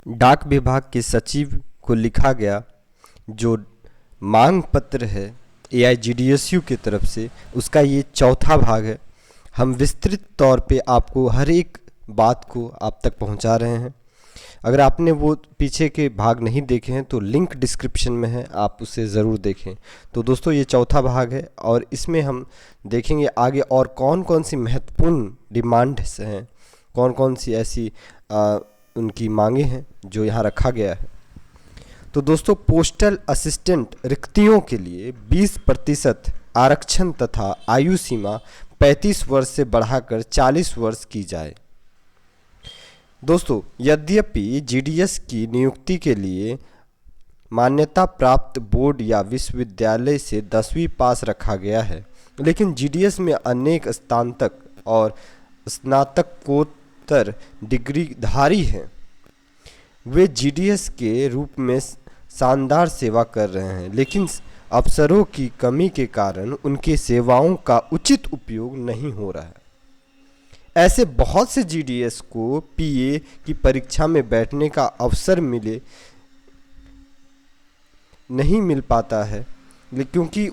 डाक विभाग के सचिव को लिखा गया जो मांग पत्र है एआईजीडीएसयू की तरफ से, उसका ये चौथा भाग है। हम विस्तृत तौर पे आपको हर एक बात को आप तक पहुंचा रहे हैं। अगर आपने वो पीछे के भाग नहीं देखे हैं तो लिंक डिस्क्रिप्शन में है, आप उसे ज़रूर देखें। तो दोस्तों ये चौथा भाग है और इसमें हम देखेंगे आगे और कौन कौन सी महत्वपूर्ण डिमांड्स हैं, कौन कौन सी ऐसी उनकी मांगे हैं जो यहाँ रखा गया है। तो दोस्तों पोस्टल असिस्टेंट रिक्तियों के लिए 20% आरक्षण तथा आयु सीमा 35 वर्ष से बढ़ाकर 40 वर्ष की जाए। दोस्तों यद्यपि जीडीएस की नियुक्ति के लिए मान्यता प्राप्त बोर्ड या विश्वविद्यालय से 10वीं पास रखा गया है, लेकिन जीडीएस में अनेक स्नातक और स्नातकोत्तर डिग्रीधारी हैं। वे जीडीएस के रूप में शानदार सेवा कर रहे हैं, लेकिन अवसरों की कमी के कारण उनकी सेवाओं का उचित उपयोग नहीं हो रहा है। ऐसे बहुत से जीडीएस को पीए की परीक्षा में बैठने का अवसर नहीं मिल पाता है, क्योंकि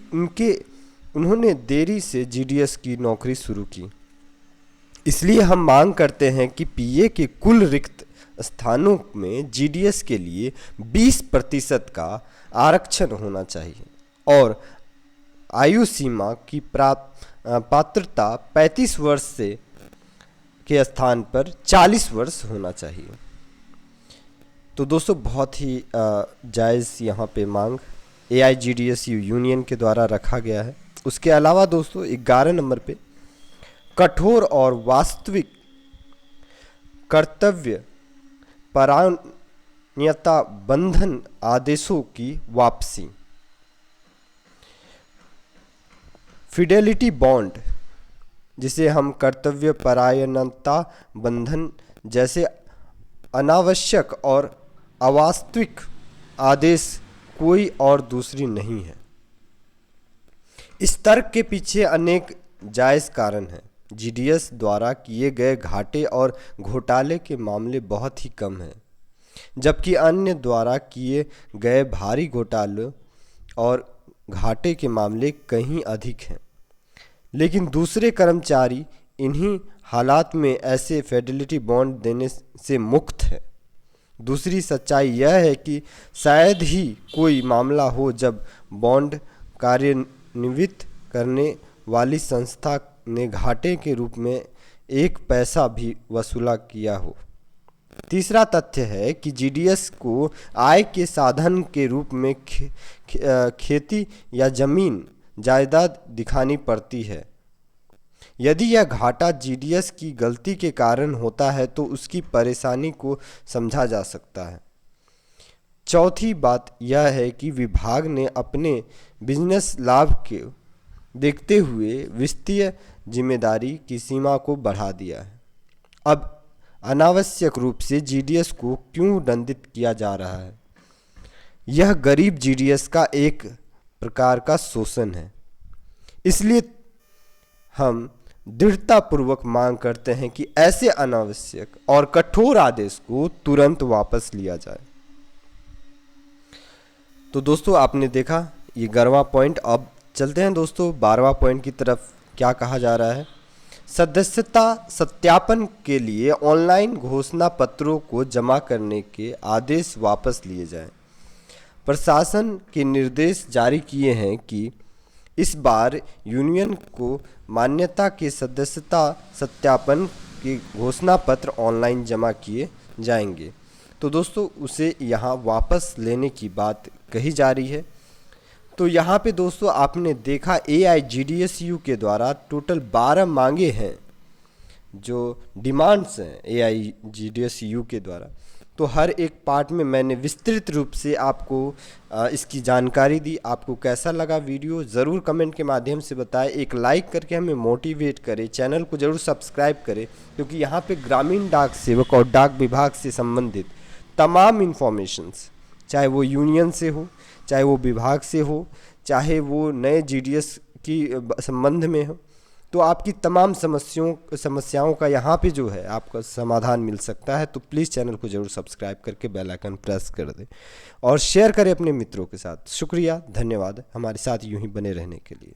उन्होंने देरी से जीडीएस की नौकरी शुरू की। इसलिए हम मांग करते हैं कि पीए के कुल रिक्त स्थानों में जीडीएस के लिए 20% का आरक्षण होना चाहिए और आयु सीमा की पात्रता 35 वर्ष से के स्थान पर 40 वर्ष होना चाहिए। तो दोस्तों बहुत ही जायज़ यहाँ पे मांग एआईजीडीएसयू यूनियन के द्वारा रखा गया है। उसके अलावा दोस्तों 11 नंबर पे कठोर और वास्तविक कर्तव्य परायणता बंधन आदेशों की वापसी। फिडेलिटी बॉन्ड, जिसे हम कर्तव्य परायणता बंधन जैसे अनावश्यक और अवास्तविक आदेश कोई और दूसरी नहीं है। इस तर्क के पीछे अनेक जायज़ कारण हैं। जीडीएस द्वारा किए गए घाटे और घोटाले के मामले बहुत ही कम हैं, जबकि अन्य द्वारा किए गए भारी घोटाले और घाटे के मामले कहीं अधिक हैं। लेकिन दूसरे कर्मचारी इन्हीं हालात में ऐसे फिडेलिटी बॉन्ड देने से मुक्त है। दूसरी सच्चाई यह है कि शायद ही कोई मामला हो जब बॉन्ड कार्यान्वित करने वाली संस्था ने घाटे के रूप में एक पैसा भी वसूला किया हो। तीसरा तथ्य है कि जीडीएस को आय के साधन के रूप में खेती या जमीन जायदाद दिखानी पड़ती है। यदि यह घाटा जीडीएस की गलती के कारण होता है तो उसकी परेशानी को समझा जा सकता है। चौथी बात यह है कि विभाग ने अपने बिजनेस लाभ के देखते हुए वित्तीय जिम्मेदारी की सीमा को बढ़ा दिया है। अब अनावश्यक रूप से जीडीएस को क्यों दंडित किया जा रहा है? यह गरीब जीडीएस का एक प्रकार का शोषण है। इसलिए हम दृढ़तापूर्वक मांग करते हैं कि ऐसे अनावश्यक और कठोर आदेश को तुरंत वापस लिया जाए। तो दोस्तों आपने देखा ये 11वां पॉइंट। अब चलते हैं दोस्तों 12वां पॉइंट की तरफ। क्या कहा जा रहा है? सदस्यता सत्यापन के लिए ऑनलाइन घोषणा पत्रों को जमा करने के आदेश वापस लिए जाएं। प्रशासन के निर्देश जारी किए हैं कि इस बार यूनियन को मान्यता के सदस्यता सत्यापन के घोषणा पत्र ऑनलाइन जमा किए जाएंगे। तो दोस्तों उसे यहाँ वापस लेने की बात कही जा रही है। तो यहाँ पे दोस्तों आपने देखा एआईजीडीएसयू के द्वारा टोटल 12 मांगे हैं, जो डिमांड्स हैं एआईजीडीएसयू के द्वारा। तो हर एक पार्ट में मैंने विस्तृत रूप से आपको इसकी जानकारी दी। आपको कैसा लगा वीडियो ज़रूर कमेंट के माध्यम से बताएं। एक लाइक करके हमें मोटिवेट करें, चैनल को ज़रूर सब्सक्राइब करें, क्योंकि यहाँ पे ग्रामीण डाक सेवक और डाक विभाग से संबंधित तमाम इन्फॉर्मेशंस, चाहे वो यूनियन से हो, चाहे वो विभाग से हो, चाहे वो नए जीडीएस की संबंध में हो, तो आपकी तमाम समस्याओं का यहाँ पे जो है आपका समाधान मिल सकता है। तो प्लीज़ चैनल को ज़रूर सब्सक्राइब करके बेल आइकन प्रेस कर दें और शेयर करें अपने मित्रों के साथ। शुक्रिया, धन्यवाद हमारे साथ यूं ही बने रहने के लिए।